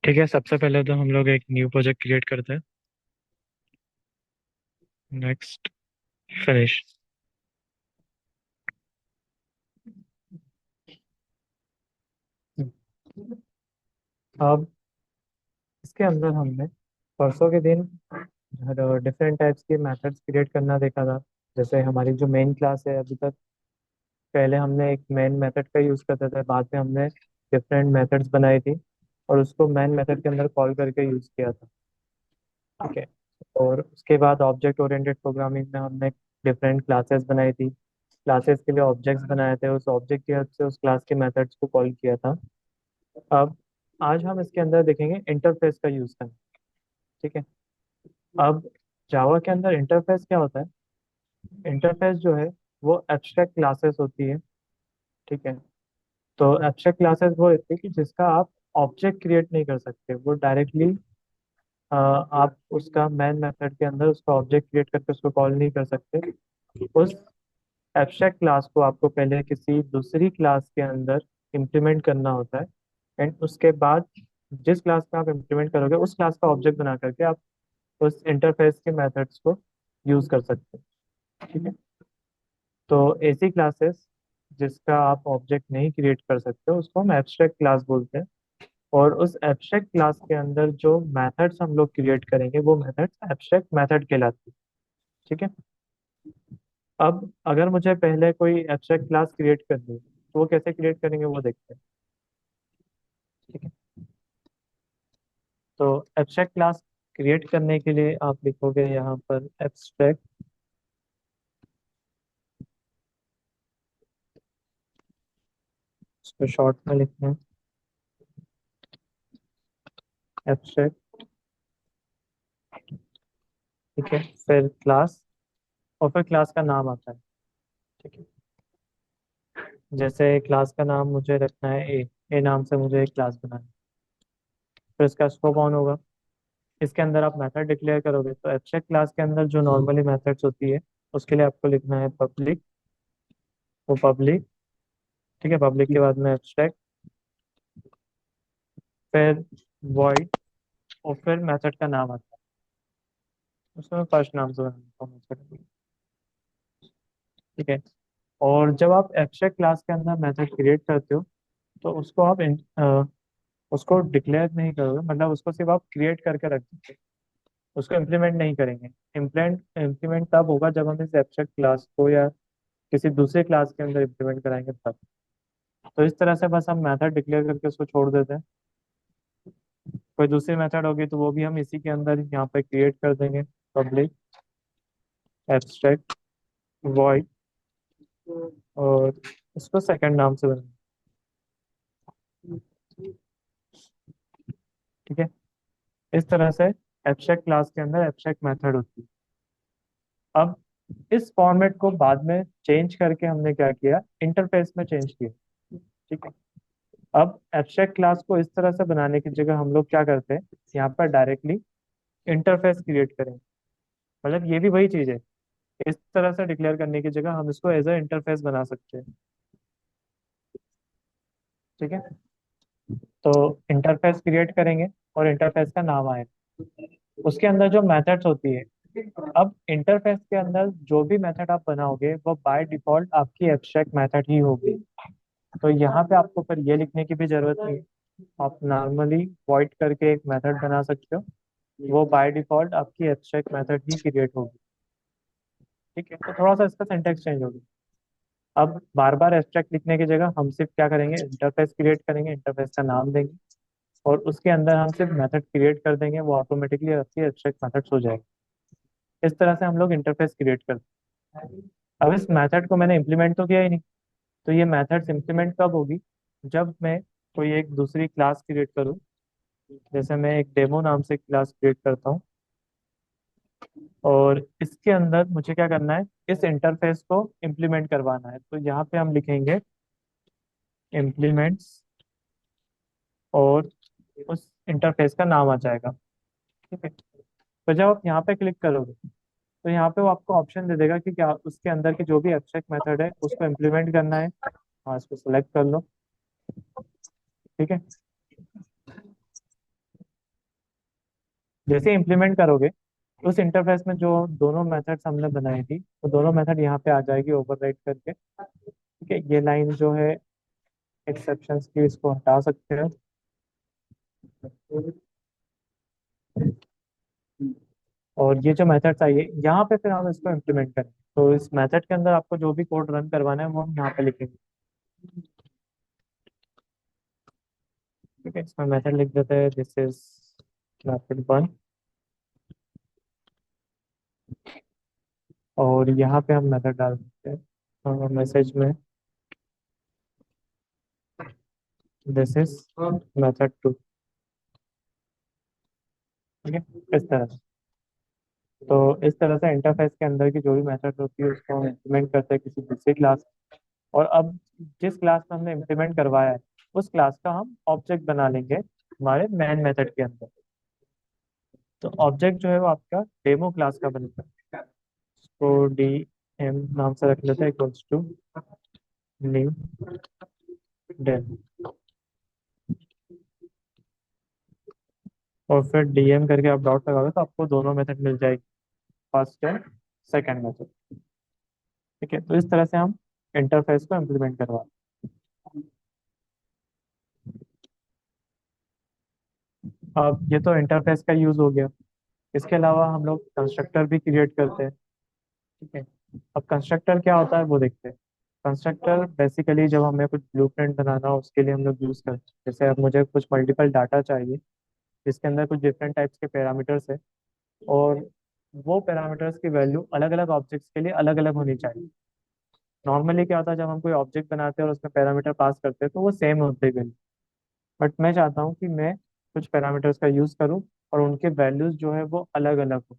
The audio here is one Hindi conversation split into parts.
ठीक है। सबसे पहले तो हम लोग एक न्यू प्रोजेक्ट क्रिएट करते हैं। Next, finish. अब इसके अंदर हमने परसों के दिन डिफरेंट टाइप्स के मेथड्स क्रिएट करना देखा था। जैसे हमारी जो मेन क्लास है अभी तक, पहले हमने एक मेन मेथड का यूज़ करते थे, बाद में हमने डिफरेंट मेथड्स बनाई थी और उसको मेन मेथड के अंदर कॉल करके यूज़ किया था। ठीक है। और उसके बाद ऑब्जेक्ट ओरिएंटेड प्रोग्रामिंग में हमने डिफरेंट क्लासेस बनाई थी। क्लासेस के लिए ऑब्जेक्ट्स बनाए थे, उस ऑब्जेक्ट की हेल्प से उस क्लास के मेथड्स को कॉल किया था। अब आज हम इसके अंदर देखेंगे इंटरफेस का यूज़ करना। ठीक है। अब जावा के अंदर इंटरफेस क्या होता है? इंटरफेस जो है वो एब्स्ट्रैक्ट क्लासेस होती है। ठीक है। तो एब्स्ट्रैक्ट क्लासेस वो होती है कि जिसका आप ऑब्जेक्ट क्रिएट नहीं कर सकते, वो डायरेक्टली आप उसका मेन मेथड के अंदर उसका ऑब्जेक्ट क्रिएट करके उसको कॉल नहीं कर सकते। उस एब्स्ट्रैक्ट क्लास को आपको पहले किसी दूसरी क्लास के अंदर इम्प्लीमेंट करना होता है। एंड उसके बाद जिस क्लास में आप इम्प्लीमेंट करोगे उस क्लास का ऑब्जेक्ट बना करके आप उस इंटरफेस के मेथड्स को यूज कर सकते हैं। ठीक है। तो ऐसी क्लासेस जिसका आप ऑब्जेक्ट नहीं क्रिएट कर सकते उसको हम एब्स्ट्रैक्ट क्लास बोलते हैं। और उस एब्स्ट्रैक्ट क्लास के अंदर जो मेथड्स हम लोग क्रिएट करेंगे वो मेथड्स एब्स्ट्रैक्ट मेथड कहलाती है। ठीक है। अब अगर मुझे पहले कोई एब्स्ट्रैक्ट क्लास क्रिएट करनी है तो वो कैसे क्रिएट करेंगे वो देखते हैं। ठीक है। तो एब्स्ट्रैक्ट क्लास क्रिएट करने के लिए आप लिखोगे यहाँ पर एब्स्ट्रैक्ट, उसको शॉर्ट में लिखना है एब्स्ट्रैक्ट। ठीक है। फिर क्लास, और फिर क्लास का नाम आता है। ठीक है। जैसे क्लास का नाम मुझे रखना है ए नाम से मुझे एक क्लास बनाना है। फिर इसका स्कोप ऑन होगा। इसके अंदर आप मेथड डिक्लेयर करोगे तो एब्स्ट्रैक्ट क्लास के अंदर जो नॉर्मली मेथड्स होती है उसके लिए आपको लिखना है पब्लिक, वो पब्लिक। ठीक है। पब्लिक के बाद में एब्स्ट्रैक्ट, फिर वॉइड, और फिर मेथड का नाम आता है। उसमें फर्स्ट नाम से बनाता हूँ method। ठीक है। और जब आप एब्स्ट्रैक्ट क्लास के अंदर मेथड क्रिएट करते हो तो उसको आप उसको डिक्लेयर नहीं करोगे, मतलब उसको सिर्फ आप क्रिएट करके रख देते हो, उसको इम्प्लीमेंट नहीं करेंगे। इम्प्लीमेंट इम्प्लीमेंट तब होगा जब हम इस एब्स्ट्रैक्ट क्लास को या किसी दूसरे क्लास के अंदर इम्प्लीमेंट कराएंगे तब। तो इस तरह से बस हम मेथड डिक्लेयर करके उसको छोड़ देते हैं। कोई दूसरी मेथड होगी तो वो भी हम इसी के अंदर यहाँ पे क्रिएट कर देंगे, पब्लिक एब्स्ट्रैक्ट वॉइड, और उसको सेकंड नाम से बनाएंगे। ठीक है। इस तरह से एब्स्ट्रैक्ट क्लास के अंदर एब्स्ट्रैक्ट मेथड होती है। अब इस फॉर्मेट को बाद में चेंज करके हमने क्या किया, इंटरफेस में चेंज किया। ठीक है। अब एब्स्ट्रैक्ट क्लास को इस तरह से बनाने की जगह हम लोग क्या करते हैं, यहाँ पर डायरेक्टली इंटरफेस क्रिएट करें। मतलब ये भी वही चीज है, इस तरह से डिक्लेयर करने की जगह हम इसको एज अ इंटरफेस बना सकते हैं। ठीक है। तो इंटरफेस क्रिएट करेंगे और इंटरफेस का नाम आएगा, उसके अंदर जो मेथड्स होती है। अब इंटरफेस के अंदर जो भी मेथड आप बनाओगे वो बाय डिफॉल्ट आपकी एब्स्ट्रैक्ट मेथड ही होगी। तो यहाँ पे आपको फिर ये लिखने की भी जरूरत नहीं है। आप नॉर्मली वॉइड करके एक मेथड बना सकते हो, वो बाय डिफॉल्ट आपकी एब्स्ट्रैक्ट मेथड ही क्रिएट होगी। ठीक है। तो थोड़ा सा इसका सिंटेक्स चेंज होगी। अब बार बार एब्स्ट्रैक्ट लिखने की जगह हम सिर्फ क्या करेंगे, इंटरफेस क्रिएट करेंगे, इंटरफेस का नाम देंगे और उसके अंदर हम सिर्फ मेथड क्रिएट कर देंगे, वो ऑटोमेटिकली आपकी एब्स्ट्रैक्ट मेथड्स हो जाएगी। इस तरह से हम लोग इंटरफेस क्रिएट करते हैं। अब इस मेथड को मैंने इम्प्लीमेंट तो किया ही नहीं, तो ये मेथड्स इम्प्लीमेंट कब होगी, जब मैं कोई एक दूसरी क्लास क्रिएट करूँ। जैसे मैं एक डेमो नाम से क्लास क्रिएट करता हूँ और इसके अंदर मुझे क्या करना है, इस इंटरफेस को इम्प्लीमेंट करवाना है। तो यहाँ पे हम लिखेंगे इम्प्लीमेंट्स और उस इंटरफेस का नाम आ जाएगा। ठीक है। तो जब आप यहाँ पे क्लिक करोगे तो यहाँ पे वो आपको ऑप्शन दे देगा कि क्या उसके अंदर के जो भी एब्स्ट्रैक्ट मेथड है उसको इम्प्लीमेंट करना है। हाँ, इसको सेलेक्ट कर लो। ठीक है। जैसे इम्प्लीमेंट करोगे उस इंटरफेस में जो दोनों मेथड्स हमने बनाई थी वो दोनों मेथड यहाँ पे आ जाएगी ओवरराइट करके। ठीक है, ये लाइन जो है एक्सेप्शंस की, इसको हटा सकते हो। और ये जो मेथड्स आई है यहाँ पे फिर हम इसको इम्प्लीमेंट करें, तो इस मेथड के अंदर आपको जो भी कोड रन करवाना है वो हम यहाँ पे लिखेंगे। ठीक है, इसमें मेथड लिख देते हैं, दिस इज मेथड वन। और यहाँ पे हम मेथड डाल देते हैं मैसेज में, दिस इज मेथड टू। ठीक है, इस तरह से। तो इस तरह से इंटरफेस के अंदर की जो भी मेथड होती है उसको हम इम्प्लीमेंट करते हैं किसी दूसरी क्लास। और अब जिस क्लास में हमने इम्प्लीमेंट करवाया है उस क्लास का हम ऑब्जेक्ट बना लेंगे हमारे मेन मेथड के अंदर। तो ऑब्जेक्ट जो है वो आपका डेमो क्लास का बनेगा। तो डी एम नाम से रख लेते हैं, इक्वल्स टू न्यू डेम। और फिर डीएम करके आप डॉट लगाओगे तो आपको दोनों मेथड मिल जाएगी, फर्स्ट एंड सेकंड मेथड। ठीक है, तो इस तरह से हम इंटरफेस को इम्प्लीमेंट करवा। अब ये तो इंटरफेस का यूज हो गया। इसके अलावा हम लोग कंस्ट्रक्टर भी क्रिएट करते हैं। ठीक है, अब कंस्ट्रक्टर क्या होता है वो देखते हैं। कंस्ट्रक्टर बेसिकली जब हमें कुछ ब्लूप्रिंट बनाना हो उसके लिए हम लोग यूज करते हैं। जैसे अब मुझे कुछ मल्टीपल डाटा चाहिए जिसके अंदर कुछ डिफरेंट टाइप्स के पैरामीटर्स है, और वो पैरामीटर्स की वैल्यू अलग अलग ऑब्जेक्ट्स के लिए अलग अलग होनी चाहिए। नॉर्मली क्या होता है, जब हम कोई ऑब्जेक्ट बनाते हैं और उसमें पैरामीटर पास करते हैं तो वो सेम होते हैं। बट मैं चाहता हूँ कि मैं कुछ पैरामीटर्स का यूज करूँ और उनके वैल्यूज जो है वो अलग अलग हो।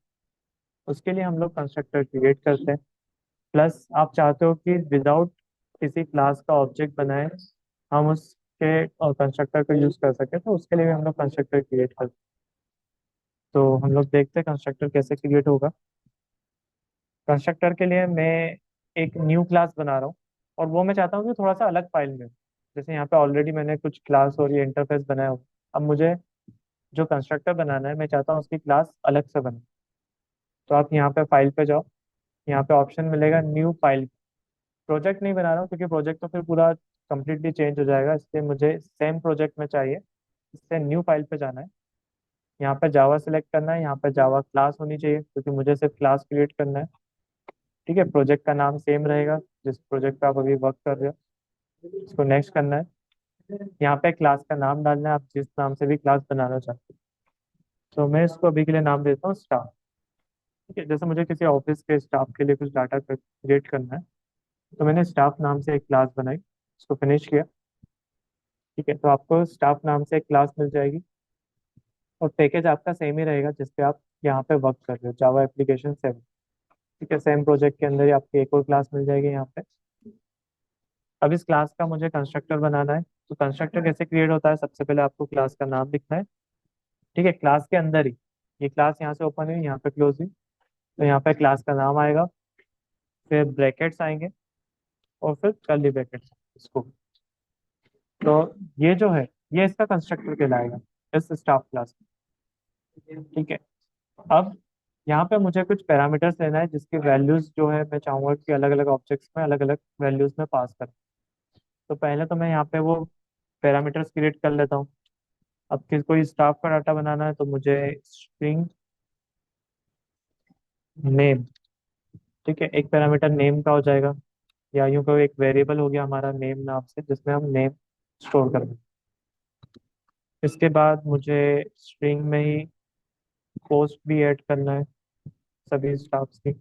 उसके लिए हम लोग कंस्ट्रक्टर क्रिएट करते हैं। प्लस आप चाहते हो कि विदाउट किसी क्लास का ऑब्जेक्ट बनाए हम उसके कंस्ट्रक्टर को यूज कर सके, तो उसके लिए भी हम लोग कंस्ट्रक्टर क्रिएट करते हैं। तो हम लोग देखते हैं कंस्ट्रक्टर कैसे क्रिएट होगा। कंस्ट्रक्टर के लिए मैं एक न्यू क्लास बना रहा हूँ, और वो मैं चाहता हूँ कि थोड़ा सा अलग फाइल में। जैसे यहाँ पे ऑलरेडी मैंने कुछ क्लास और ये इंटरफेस बनाया हो, अब मुझे जो कंस्ट्रक्टर बनाना है मैं चाहता हूँ उसकी क्लास अलग से बने। तो आप यहाँ पे फाइल पे जाओ, यहाँ पे ऑप्शन मिलेगा न्यू फाइल। प्रोजेक्ट नहीं बना रहा हूँ क्योंकि प्रोजेक्ट तो फिर पूरा कंप्लीटली चेंज हो जाएगा, इसलिए मुझे सेम प्रोजेक्ट में चाहिए। इससे न्यू फाइल पे जाना है, यहाँ पे जावा सिलेक्ट करना है, यहाँ पे जावा क्लास होनी चाहिए क्योंकि मुझे सिर्फ क्लास क्रिएट करना है। ठीक है, प्रोजेक्ट का नाम सेम रहेगा जिस प्रोजेक्ट पे आप अभी वर्क कर रहे हो। इसको नेक्स्ट करना है, यहाँ पे क्लास का नाम डालना है, आप जिस नाम से भी क्लास बनाना चाहते हो। तो मैं इसको अभी के लिए नाम देता हूँ स्टाफ। ठीक है, जैसे मुझे किसी ऑफिस के स्टाफ के लिए कुछ डाटा क्रिएट करना है, तो मैंने स्टाफ नाम से एक क्लास बनाई, उसको फिनिश किया। ठीक है, तो आपको स्टाफ नाम से एक क्लास मिल जाएगी, और पैकेज आपका सेम ही रहेगा जिसपे आप यहाँ पे वर्क कर रहे हो, जावा एप्लीकेशन 7। ठीक है, सेम प्रोजेक्ट के अंदर ही आपकी एक और क्लास मिल जाएगी यहाँ पे। अब इस क्लास का मुझे कंस्ट्रक्टर बनाना है, तो कंस्ट्रक्टर कैसे क्रिएट होता है, सबसे पहले आपको क्लास का नाम लिखना है। ठीक है, क्लास के अंदर ही ये क्लास यहाँ से ओपन हुई, यहाँ पे क्लोज हुई, तो यहाँ पे क्लास का नाम आएगा, फिर ब्रैकेट्स आएंगे, और फिर कर्ली ब्रैकेट्स इसको। तो ये जो है ये इसका कंस्ट्रक्टर कहलाएगा, इस स्टाफ क्लास में। ठीक है, अब यहाँ पे मुझे कुछ पैरामीटर्स लेना है जिसकी वैल्यूज जो है मैं चाहूंगा कि अलग अलग ऑब्जेक्ट्स में अलग अलग वैल्यूज में पास करें। तो पहले तो मैं यहाँ पे वो पैरामीटर्स क्रिएट कर लेता हूँ। अब किस कोई स्टाफ का डाटा बनाना है तो मुझे स्ट्रिंग नेम। ठीक है, एक पैरामीटर नेम का हो जाएगा, या यूं कहो एक वेरिएबल हो गया हमारा नेम नाम से जिसमें हम नेम स्टोर कर दें। इसके बाद मुझे स्ट्रिंग में ही पोस्ट भी ऐड करना है सभी स्टाफ्स की,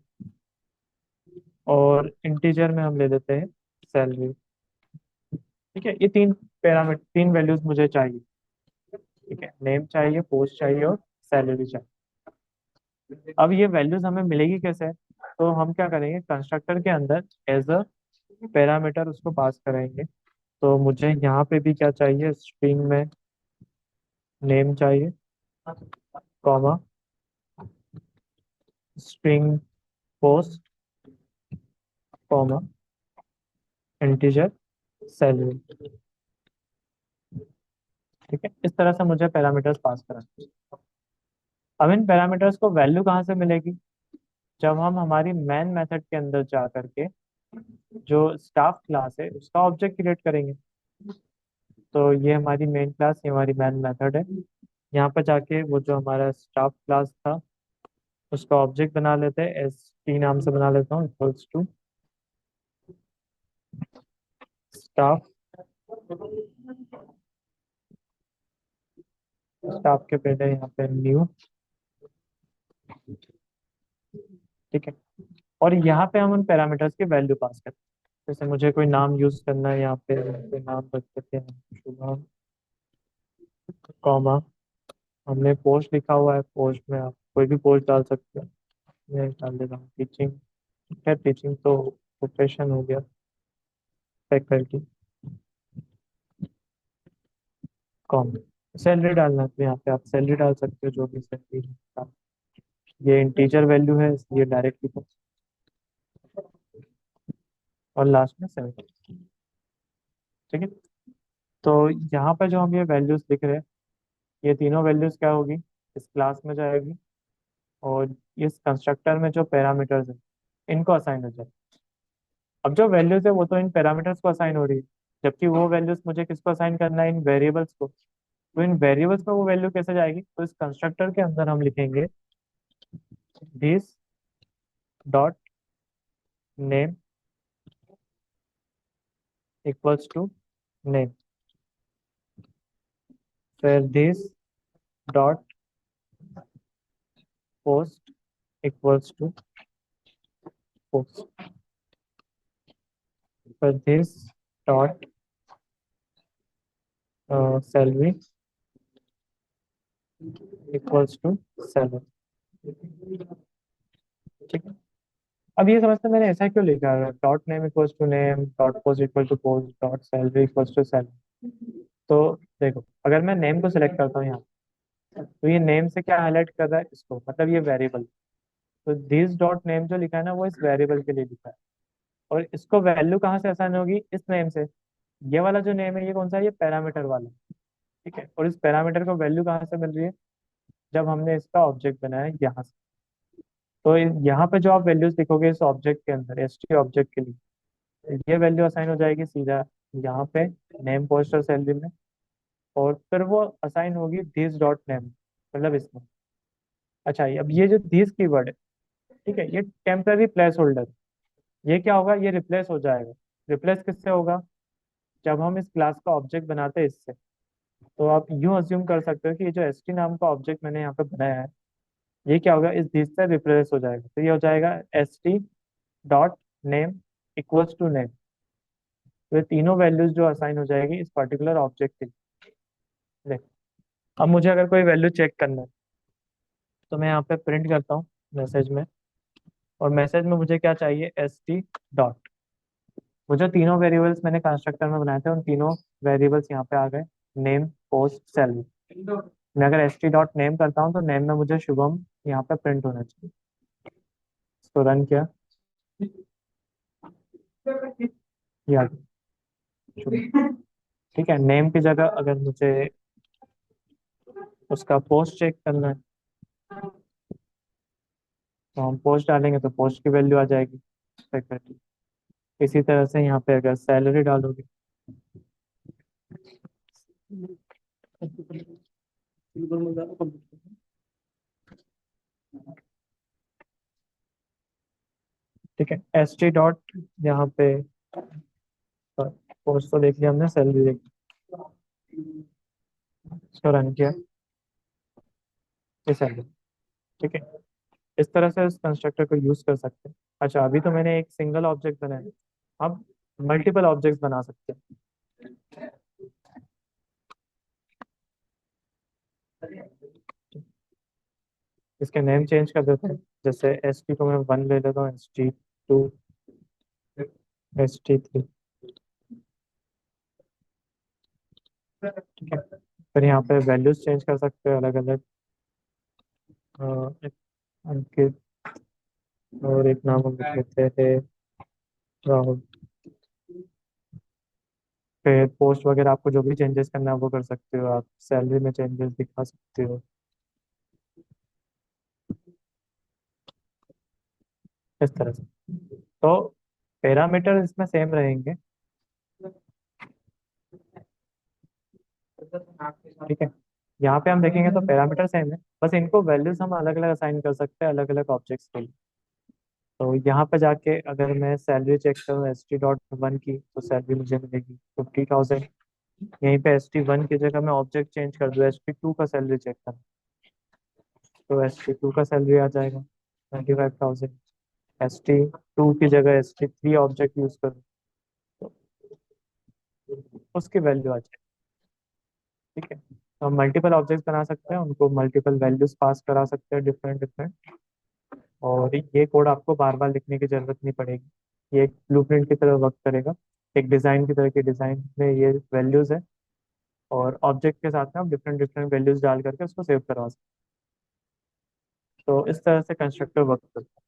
और इंटीजर में हम ले लेते हैं सैलरी। ठीक है, ये तीन पैरामीटर, तीन वैल्यूज मुझे चाहिए। ठीक है, नेम चाहिए, पोस्ट चाहिए, और सैलरी चाहिए। अब ये वैल्यूज हमें मिलेगी कैसे, तो हम क्या करेंगे कंस्ट्रक्टर के अंदर एज अ पैरामीटर उसको पास करेंगे। तो मुझे यहाँ पे भी क्या चाहिए, स्ट्रिंग में नेम चाहिए, comma string post, comma integer salary. ठीक है, इस तरह से मुझे पैरामीटर्स पास करना है। अब इन पैरामीटर्स को वैल्यू कहाँ से मिलेगी? जब हम हमारी मेन मेथड के अंदर जा करके जो स्टाफ क्लास है उसका ऑब्जेक्ट क्रिएट करेंगे। तो ये हमारी मेन क्लास, ये हमारी मेन मेथड है। यहाँ पर जाके वो जो हमारा स्टाफ क्लास था उसका ऑब्जेक्ट बना लेते हैं, एस टी नाम से बना लेता हूँ, इक्वल्स टू स्टाफ। स्टाफ के पहले यहाँ पे न्यू। ठीक है। और यहाँ पे हम उन पैरामीटर्स की वैल्यू पास करते हैं। जैसे मुझे कोई नाम यूज करना है, यहाँ पे कोई नाम रख देते हैं शुभम, कॉमा, हमने पोस्ट लिखा हुआ है, पोस्ट में आप कोई भी पोस्ट डाल सकते हैं। मैं डाल देता हूँ टीचिंग। खैर टीचिंग तो प्रोफेशन हो गया, फैकल्टी, कॉम। सैलरी डालना है तो यहाँ पे आप सैलरी डाल सकते हो, जो भी सैलरी है। ये इंटीजर वैल्यू है इसलिए डायरेक्टली, और लास्ट में 7। ठीक है। तो यहाँ पर जो हम ये वैल्यूज लिख रहे हैं, ये तीनों वैल्यूज क्या होगी, इस क्लास में जाएगी, और इस कंस्ट्रक्टर में जो पैरामीटर्स है इनको असाइन हो जाए। अब जो वैल्यूज है वो तो इन पैरामीटर्स को असाइन हो रही है, जबकि वो वैल्यूज मुझे किसको असाइन करना है, इन वेरिएबल्स को। तो इन वेरिएबल्स में वो वैल्यू कैसे जाएगी, तो इस कंस्ट्रक्टर के अंदर हम लिखेंगे this dot name equals to name, फिर this dot post equals to post, फिर this dot salary equals to salary. ठीक है। अब ये समझते हैं मैंने ऐसा क्यों लिखा है, dot name equals to name, dot post equal to post, dot salary equals to salary. तो देखो, अगर मैं नेम को सिलेक्ट करता हूँ यहाँ, तो ये नेम से क्या हाईलाइट कर रहा है, इसको, मतलब ये वेरिएबल। तो दिस डॉट नेम जो लिखा है ना, वो इस वेरिएबल के लिए लिखा है। और इसको वैल्यू कहाँ से असाइन होगी, इस नेम से। ये वाला जो नेम है ये कौन सा है, ये पैरामीटर वाला। ठीक है। और इस पैरामीटर को वैल्यू कहाँ से मिल रही है, जब हमने इसका ऑब्जेक्ट बनाया यहाँ से। तो यहाँ पे जो आप वैल्यूज लिखोगे इस ऑब्जेक्ट के अंदर, एस टी ऑब्जेक्ट के लिए, ये वैल्यू असाइन हो जाएगी सीधा यहाँ पे नेम पोस्ट और सैलरी में। और फिर वो असाइन होगी दिस डॉट नेम, मतलब इसमें। अच्छा, अब ये जो दिस कीवर्ड है, ठीक है, ये टेम्पररी प्लेस होल्डर। ये क्या होगा, ये रिप्लेस हो जाएगा। रिप्लेस किससे होगा, जब हम इस क्लास का ऑब्जेक्ट बनाते हैं इससे। तो आप यूं अज्यूम कर सकते हो कि ये जो एस टी नाम का ऑब्जेक्ट मैंने यहाँ पे बनाया है, ये क्या होगा, इस दिस से रिप्लेस हो जाएगा। तो ये हो जाएगा S T dot name equals to name. तो ये तीनों वैल्यूज जो असाइन हो जाएगी इस पर्टिकुलर ऑब्जेक्ट के लिए। अब मुझे अगर कोई वैल्यू चेक करना है, तो मैं यहाँ पे प्रिंट करता हूँ मैसेज में। और मैसेज में मुझे क्या चाहिए, एस टी डॉट, वो जो तीनों वेरिएबल्स मैंने कंस्ट्रक्टर में बनाए थे उन तीनों वेरिएबल्स यहाँ पे आ गए, नेम पोस्ट सैलरी। मैं अगर एस टी डॉट नेम करता हूँ तो नेम में मुझे शुभम यहाँ पे प्रिंट होना चाहिए। इसको रन किया, ये आ गया, शुभम। ठीक है। नेम की जगह अगर मुझे उसका पोस्ट चेक करना है, तो हम पोस्ट डालेंगे तो पोस्ट की वैल्यू आ जाएगी, सेक्रेटरी। इसी तरह से यहाँ पे अगर सैलरी डालोगे, ठीक है, एस टी डॉट यहाँ पे पोस्ट तो देख लिया हमने, सैलरी देख ली, इसको रन किया, ये सैलरी। ठीक है। इस तरह से इस कंस्ट्रक्टर को यूज कर सकते हैं। अच्छा, अभी तो मैंने एक सिंगल ऑब्जेक्ट बनाया, अब मल्टीपल ऑब्जेक्ट्स बना सकते हैं। इसके नेम चेंज कर देते हैं, जैसे एस टी को मैं 1 ले लेता हूँ, ST2, ST3। ठीक है। फिर यहाँ पे वैल्यूज चेंज कर सकते हैं अलग अलग, एक अंकित, और एक नाम हम लिख लेते हैं राहुल। फिर पोस्ट वगैरह आपको जो भी चेंजेस करना है वो कर सकते हो, आप सैलरी में चेंजेस दिखा सकते हो। इस तरह से। तो पैरामीटर इसमें सेम रहेंगे। ठीक है, यहाँ पे हम देखेंगे तो पैरामीटर सेम है, बस इनको वैल्यूज हम अलग अलग असाइन कर सकते हैं अलग अलग ऑब्जेक्ट्स के लिए। तो यहाँ पे जाके अगर मैं सैलरी चेक करूँ ST.1 की, तो सैलरी मुझे मिलेगी 50,000। यहीं पे ST1 की जगह मैं ऑब्जेक्ट चेंज कर दूँ, ST2 का सैलरी चेक करना, तो ST2 का सैलरी आ जाएगा 25,000। ST2 की जगह ST3 ऑब्जेक्ट यूज करूँ, तो उसकी वैल्यू आ जाएगी। ठीक है, तो हम मल्टीपल ऑब्जेक्ट्स बना सकते हैं, उनको मल्टीपल वैल्यूज पास करा सकते हैं डिफरेंट डिफरेंट। और ये कोड आपको बार बार लिखने की जरूरत नहीं पड़ेगी, ये एक ब्लूप्रिंट की तरह वर्क करेगा, एक डिज़ाइन की तरह की। डिज़ाइन में ये वैल्यूज है, और ऑब्जेक्ट के साथ में आप डिफरेंट डिफरेंट वैल्यूज डाल करके उसको सेव करवा सकते हैं। तो इस तरह से कंस्ट्रक्टर वर्क करता है।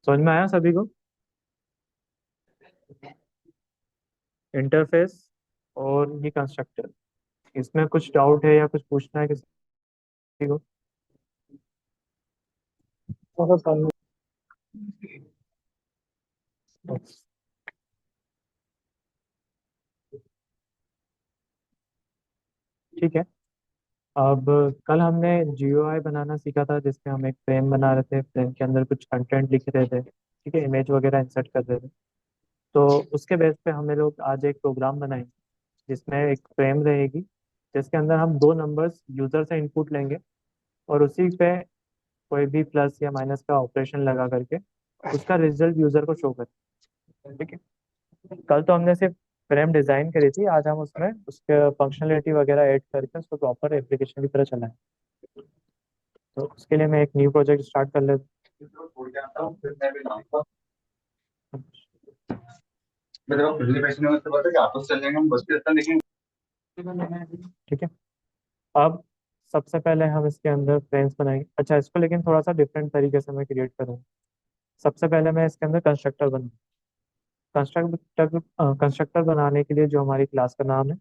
समझ में आया सभी को? इंटरफेस और ये कंस्ट्रक्टर, इसमें कुछ डाउट है या कुछ पूछना है किसी को? बहुत सारे। ठीक है, अब कल हमने GUI बनाना सीखा था, जिसमें हम एक फ्रेम बना रहे थे, फ्रेम के अंदर कुछ कंटेंट लिख रहे थे, ठीक है, इमेज वगैरह इंसर्ट कर रहे थे। तो उसके बेस पे हमें लोग आज एक प्रोग्राम बनाएंगे, जिसमें एक फ्रेम रहेगी, जिसके अंदर हम दो नंबर्स यूजर से इनपुट लेंगे, और उसी पे कोई भी प्लस या माइनस का ऑपरेशन लगा करके उसका रिजल्ट यूजर को शो करें। ठीक है, कल तो हमने सिर्फ फ्रेम डिजाइन करी थी, आज हम उसमें उसके फंक्शनलिटी वगैरह ऐड करके उसको प्रॉपर एप्लीकेशन की तरह चलाएं। तो उसके लिए मैं एक न्यू प्रोजेक्ट स्टार्ट कर लेता हूँ। मतलब आप पिछले पैसे में उससे पता है कि आपस चल जाएंगे हम बस के रास्ता देखेंगे। ठीक है, अब सबसे पहले हम इसके अंदर फ्रेम्स बनाएंगे। अच्छा, इसको लेकिन थोड़ा सा डिफरेंट तरीके से मैं क्रिएट करूँगा। सबसे पहले मैं इसके अंदर कंस्ट्रक्टर बना, कंस्ट्रक्टर कंस्ट्रक्टर बनाने के लिए जो हमारी क्लास का नाम है,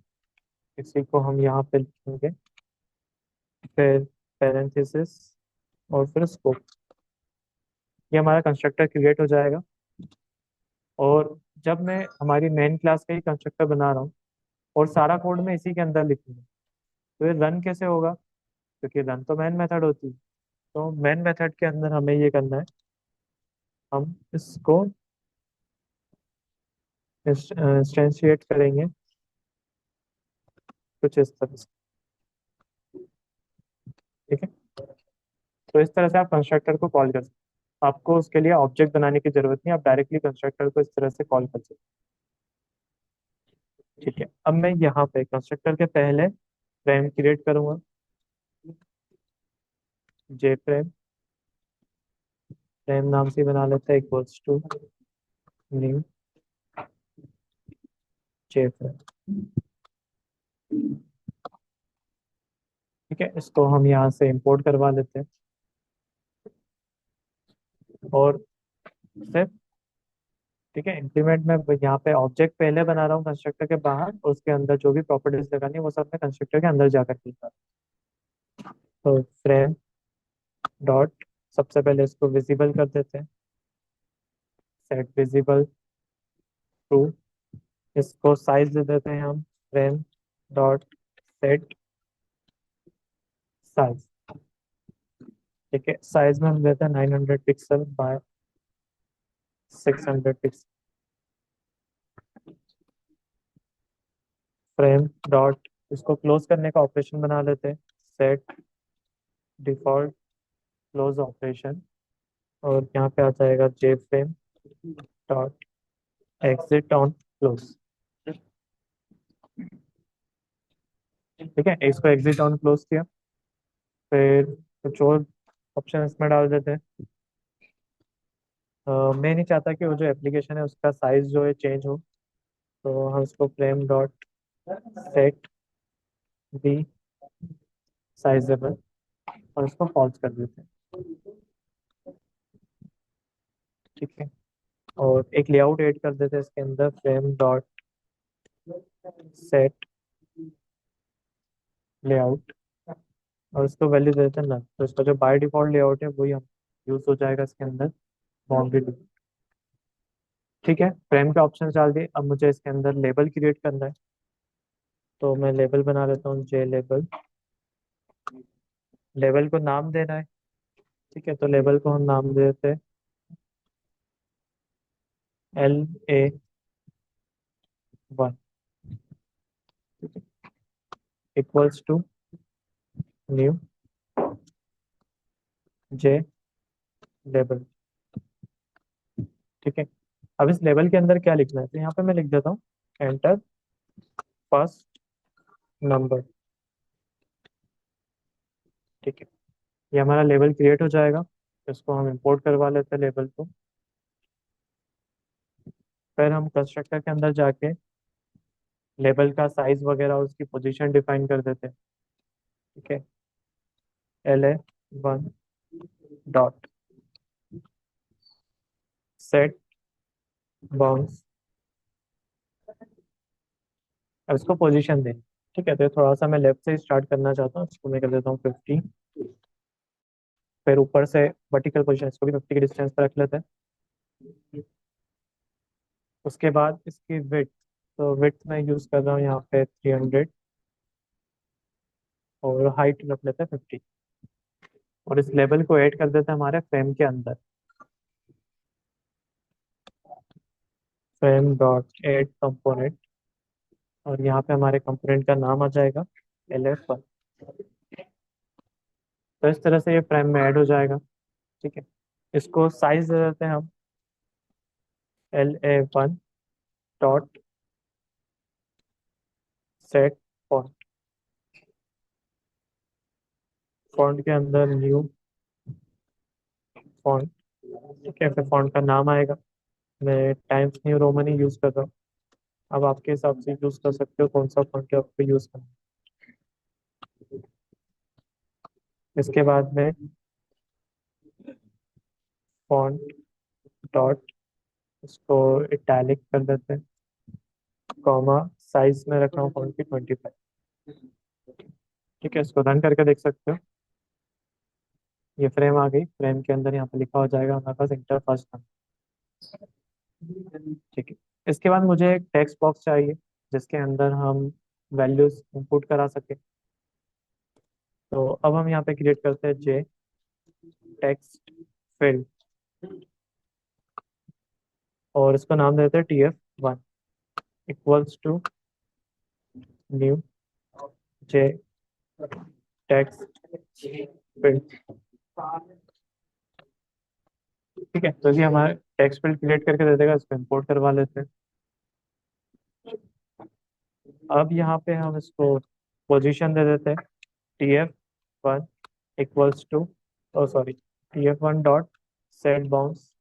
इसी को हम यहाँ पे लिखेंगे, फिर पैरेंथेसिस, और फिर स्कोप। ये हमारा कंस्ट्रक्टर क्रिएट हो जाएगा। और जब मैं हमारी मेन क्लास का ही कंस्ट्रक्टर बना रहा हूँ और सारा कोड मैं इसी के अंदर लिखूंगा, तो ये रन कैसे होगा? क्योंकि रन तो मेन मेथड होती है। तो मेन मेथड के अंदर हमें ये करना है, हम इसको इंस्टेंशिएट करेंगे कुछ इस तरह से। ठीक है, तो इस तरह से आप कंस्ट्रक्टर को कॉल कर सकते हैं। आपको उसके लिए ऑब्जेक्ट बनाने की जरूरत नहीं, आप डायरेक्टली कंस्ट्रक्टर को इस तरह से कॉल कर सकते हैं। ठीक है, अब मैं यहाँ पे कंस्ट्रक्टर के पहले फ्रेम क्रिएट करूंगा, जे फ्रेम, फ्रेम नाम से बना लेते हैं, equals to new J frame. ठीक है, इसको हम यहाँ से इंपोर्ट करवा लेते हैं, और फिर ठीक है, इंप्लीमेंट में यहाँ पे ऑब्जेक्ट पहले बना रहा हूँ कंस्ट्रक्टर के बाहर, और उसके अंदर जो भी प्रॉपर्टीज लगानी है वो सब मैं कंस्ट्रक्टर के अंदर जाकर के। तो फ्रेम डॉट, सबसे पहले इसको विजिबल कर देते हैं, सेट विजिबल टू, इसको साइज दे देते हैं हम, फ्रेम डॉट सेट साइज। ठीक है, साइज में हम देते हैं 900 pixel by 600 pixel. Frame dot, इसको क्लोज करने का ऑपरेशन बना लेते हैं, सेट डिफॉल्ट क्लोज ऑपरेशन, और यहाँ पे आ जाएगा J frame dot exit on close. ठीक है, इसको एग्जिट ऑन क्लोज किया, फिर कुछ और ऑप्शन इसमें डाल देते हैं। मैं नहीं चाहता कि वो जो एप्लीकेशन है उसका साइज जो है चेंज हो, तो हम इसको frame dot set be sizable, और इसको फॉल्स कर देते हैं। ठीक है, और एक लेआउट ऐड कर देते हैं इसके अंदर, फ्रेम डॉट सेट लेआउट, और इसको वैल्यू दे देते हैं नल। तो इसका जो बाय डिफॉल्ट लेआउट है वही हम यूज हो जाएगा इसके अंदर, बाउंड्री। ठीक है, फ्रेम के ऑप्शन डाल दिए। अब मुझे इसके अंदर लेबल क्रिएट करना है, तो मैं लेबल बना लेता हूँ, जे लेबल। लेबल को नाम देना है। ठीक है, तो लेबल को हम नाम दे देते हैं LA1, equals to new J label. ठीक है, अब इस लेबल के अंदर क्या लिखना है, तो यहाँ पे मैं लिख देता हूँ एंटर फर्स्ट नंबर। ठीक है, ये हमारा लेबल क्रिएट हो जाएगा। इसको हम इंपोर्ट करवा लेते हैं लेबल को। फिर हम कंस्ट्रक्टर के अंदर जाके लेबल का साइज वगैरह उसकी पोजीशन डिफाइन कर देते हैं। ठीक है, LA1 डॉट सेट बाउंस। अब इसको पोजीशन दें। ठीक है, तो थोड़ा सा मैं लेफ्ट से स्टार्ट करना चाहता हूँ, इसको मैं कर देता हूँ 50। फिर ऊपर से वर्टिकल पोजीशन, इसको भी 50 के डिस्टेंस पर रख लेते हैं। उसके बाद इसकी विड्थ, तो विड्थ मैं यूज़ कर रहा हूँ यहाँ पे 300, और हाइट रख लेते हैं 50। और इस लेबल को ऐड कर देते हैं हमारे फ्रेम के अंदर। फ्रेम डॉट ऐड कंपोनेंट, और यहाँ पे हमारे कंपोनेंट का नाम आ जाएगा LF1। तो इस तरह से ये फ्रेम में ऐड हो जाएगा। ठीक है, इसको साइज दे देते हैं हम LA1 dot set font. Font के अंदर न्यू फॉन्ट। ठीक है, फिर फॉन्ट का नाम आएगा। मैं टाइम्स न्यू रोमन ही यूज़ कर रहा हूँ। अब आपके हिसाब से यूज़ कर सकते हो कौन सा फॉन्ट आपको यूज़ करना है। इसके बाद में फॉन्ट डॉट, इसको इटैलिक कर देते हैं, कॉमा साइज में रख रहा हूँ फॉन्ट की 25। ठीक है, इसको रन करके देख सकते हो, ये फ्रेम आ गई। फ्रेम के अंदर यहाँ पे लिखा हो जाएगा हमारे पास इंटर फर्स्ट नाम। ठीक है, इसके बाद मुझे एक टेक्स्ट बॉक्स चाहिए जिसके अंदर हम वैल्यूज इंपुट करा सके। तो अब हम यहाँ पे क्रिएट करते हैं जे टेक्स्ट फील्ड, और इसको नाम देते हैं TF1, equals to new J text field. ठीक है, तो ये हमारा टेक्स्ट फील्ड क्रिएट करके दे देगा, इसको इंपोर्ट करवा लेते हैं। अब यहाँ पे हम इसको पोजीशन दे देते हैं TF1 equals to, oh sorry, TF1 dot set bounds.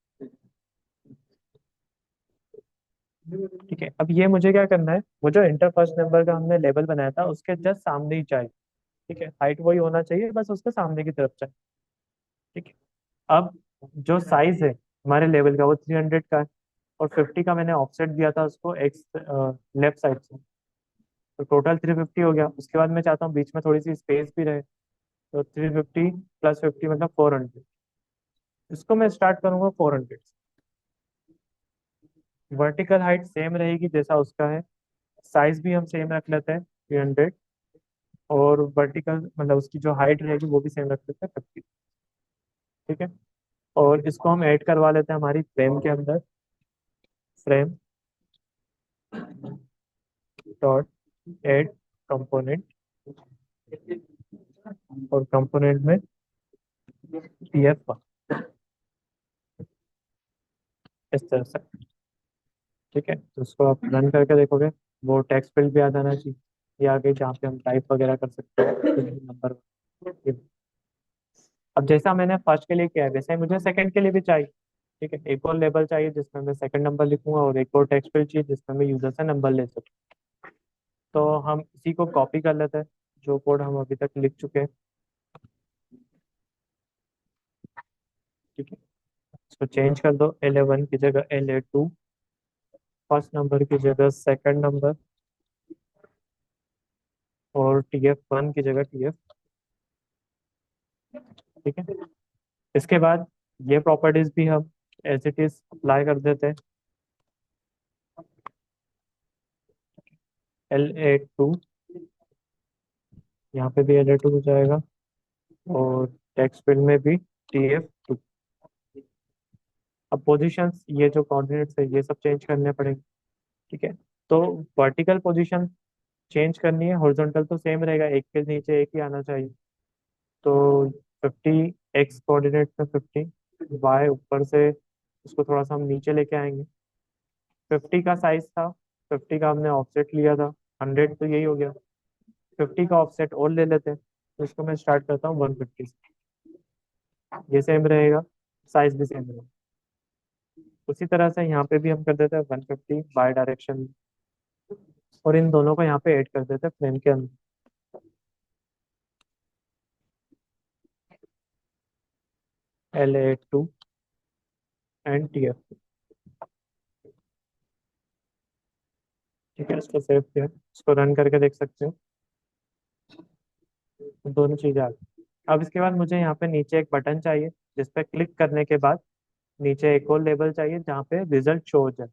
ठीक है, अब ये मुझे क्या करना है, वो जो इंटर फर्स्ट नंबर का हमने लेबल बनाया था उसके जस्ट सामने ही चाहिए। ठीक है, हाइट वही होना चाहिए, बस उसके सामने की तरफ चाहिए। ठीक है, अब जो साइज है हमारे लेवल का वो 300 का है, और 50 का मैंने ऑफसेट दिया था उसको एक्स लेफ्ट साइड से। तो टोटल 350 हो गया। उसके बाद मैं चाहता हूँ बीच में थोड़ी सी स्पेस भी रहे, तो 350 प्लस 50 मतलब 400। इसको मैं स्टार्ट करूंगा 400। वर्टिकल हाइट सेम रहेगी जैसा उसका है, साइज भी हम सेम रख लेते हैं 300, और वर्टिकल मतलब उसकी जो हाइट रहेगी वो भी सेम रख लेते हैं 50। ठीक है, और इसको हम ऐड करवा लेते हैं हमारी फ्रेम के अंदर। फ्रेम डॉट ऐड कंपोनेंट, और कंपोनेंट में TF1, इस तरह से। ठीक है, तो उसको आप रन करके देखोगे, वो टेक्स्ट फील्ड भी आ जाना चाहिए। ये आ गई जहाँ पे हम टाइप वगैरह कर सकते हैं नंबर। अब जैसा मैंने फर्स्ट के लिए किया है वैसा ही मुझे सेकंड के लिए भी चाहिए। ठीक है, एक और लेबल चाहिए जिसमें मैं सेकंड नंबर लिखूंगा, और एक और टेक्स्ट फील्ड चाहिए जिसमें मैं यूजर से नंबर ले सकूँ। तो हम इसी को कॉपी कर लेते हैं, जो कोड हम अभी तक लिख चुके हैं। ठीक है, इसको चेंज कर दो, LA1 की जगह LA2, फर्स्ट नंबर की जगह सेकंड नंबर, और TF1 की जगह TF। ठीक है, इसके बाद ये प्रॉपर्टीज भी हम एज इट इज अप्लाई कर देते हैं। L82, यहाँ पे भी L82 हो जाएगा, और टेक्स्ट फील्ड में भी TF2। अब पोजीशंस, ये जो कोऑर्डिनेट्स है ये सब चेंज करने पड़ेंगे। ठीक है, तो वर्टिकल पोजीशन चेंज करनी है, हॉरिजॉन्टल तो सेम रहेगा, एक के नीचे एक ही आना चाहिए। तो 50, एक्स कोऑर्डिनेट में 50, वाई ऊपर से उसको थोड़ा सा हम नीचे लेके आएंगे। 50 का साइज था, 50 का हमने ऑफसेट लिया था 100, तो यही हो गया। 50 का ऑफसेट और ले लेते हैं, तो इसको मैं स्टार्ट करता हूँ 150 से। ये सेम रहेगा, साइज भी सेम रहेगा। उसी तरह से यहाँ पे भी हम कर देते हैं 150 बाय डायरेक्शन, और इन दोनों को यहाँ पे ऐड कर देते हैं फ्रेम के अंदर। L82 and TF। ठीक है, इसको सेव किया, इसको रन करके देख सकते हो, दोनों चीजें आ गई। अब इसके बाद मुझे यहाँ पे नीचे एक बटन चाहिए, जिस पे क्लिक करने के बाद नीचे एक और लेबल चाहिए जहाँ पे रिजल्ट शो हो जाए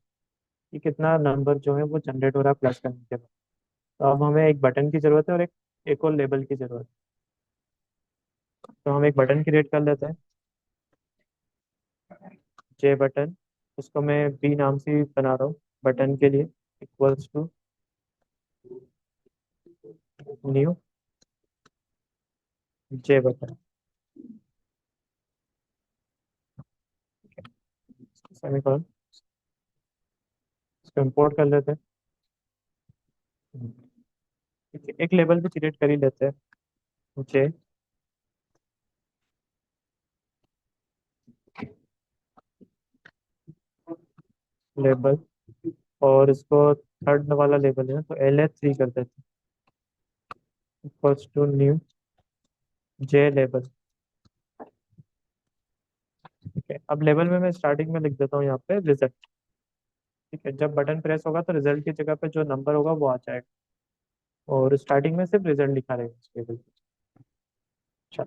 कि कितना नंबर जो है वो जनरेट हो रहा है प्लस करने के बाद। तो अब हमें एक बटन की जरूरत है, और एक और लेबल की जरूरत है। तो हम एक बटन क्रिएट कर लेते हैं, जे बटन। उसको मैं बी नाम से बना रहा हूँ बटन के लिए, equals to new J button, semicolon. इसको इंपोर्ट कर लेते हैं। ठीक है, एक लेबल भी क्रिएट कर ही लेते हैं, जे लेबल, और इसको थर्ड वाला लेबल है तो LA3 कर देते हैं, equals to new J label. ठीक है, अब लेवल में मैं स्टार्टिंग में लिख देता हूँ यहाँ पे रिजल्ट। ठीक है, जब बटन प्रेस होगा तो रिजल्ट की जगह पे जो नंबर होगा वो आ जाएगा, और स्टार्टिंग में सिर्फ रिजल्ट लिखा रहेगा इस टेबल पे। अच्छा,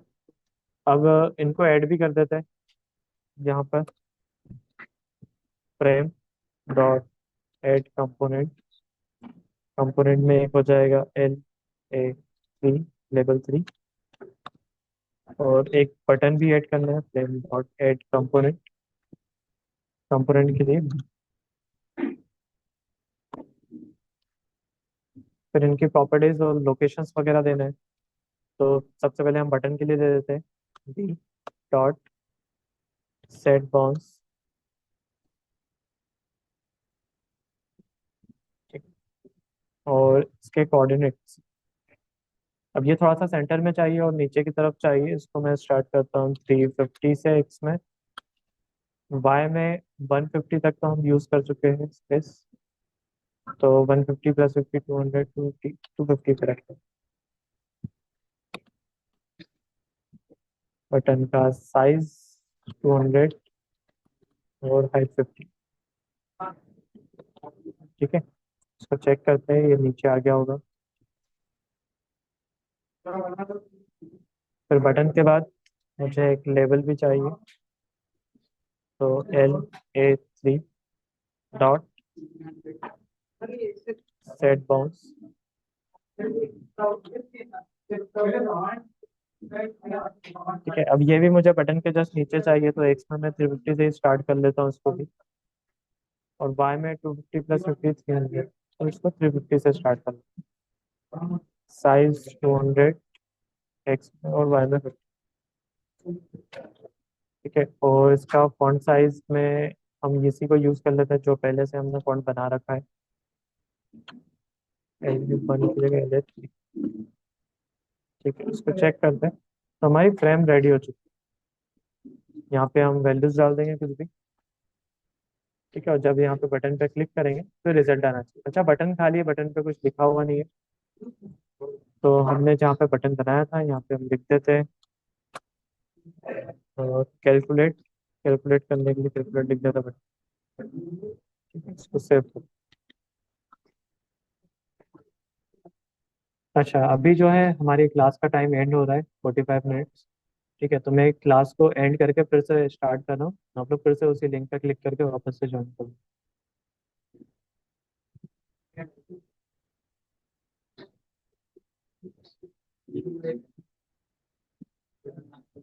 अब इनको ऐड भी कर देते हैं यहाँ पर, frame dot add component. Component में एक हो जाएगा LA3, लेवल 3, और एक बटन भी ऐड करना है, frame dot add component. Component के लिए फिर इनकी प्रॉपर्टीज और लोकेशंस वगैरह देना है। तो सबसे पहले हम बटन के लिए दे देते हैं बी डॉट सेट बाउंस। और इसके कोऑर्डिनेट्स, अब ये थोड़ा सा सेंटर में चाहिए और नीचे की तरफ चाहिए, इसको मैं स्टार्ट करता हूँ 350 से एक्स में। वाई में 150 तक तो हम यूज कर चुके हैं स्पेस, तो 150 प्लस 50 200, 250, 250 पे रखते हैं। बटन का साइज 200 और हाइट 50। ठीक है, इसको चेक करते हैं, ये नीचे आ गया होगा। फिर बटन के बाद मुझे एक लेबल भी चाहिए, तो LA3 डॉट सेट बाउंस। ठीक है, अब ये भी मुझे बटन के जस्ट नीचे चाहिए, तो एक्स में मैं 350 से स्टार्ट कर लेता हूँ इसको भी, और वाई में 250 प्लस 50 300, तो इसको 350 से स्टार्ट कर लेता हूँ। साइज 200 एक्स में और वाई में 50। ठीक है, और इसका फॉन्ट साइज में हम इसी को यूज कर लेते हैं जो पहले से हमने फॉन्ट बना रखा है, L1 की जगह LA3। ठीक है, इसको चेक करते हैं, तो हमारी फ्रेम रेडी हो चुकी है। यहाँ पे हम वैल्यूज डाल देंगे कुछ भी। ठीक है, और जब यहाँ पे बटन पे क्लिक करेंगे तो रिजल्ट आना चाहिए। अच्छा, बटन खाली है, बटन पे कुछ लिखा हुआ नहीं है, तो हमने जहाँ पे बटन बनाया था यहाँ पे हम लिख देते हैं कैलकुलेट। कैलकुलेट करने के लिए कैलकुलेट लिख देता बटन। ठीक है, इसको सेव कर। अच्छा, अभी जो है हमारी क्लास का टाइम एंड हो रहा है, 45 मिनट्स। ठीक है, तो मैं क्लास को एंड करके फिर से स्टार्ट कर रहा हूँ, आप लोग फिर से उसी लिंक पे क्लिक करके वापस से ज्वाइन करो।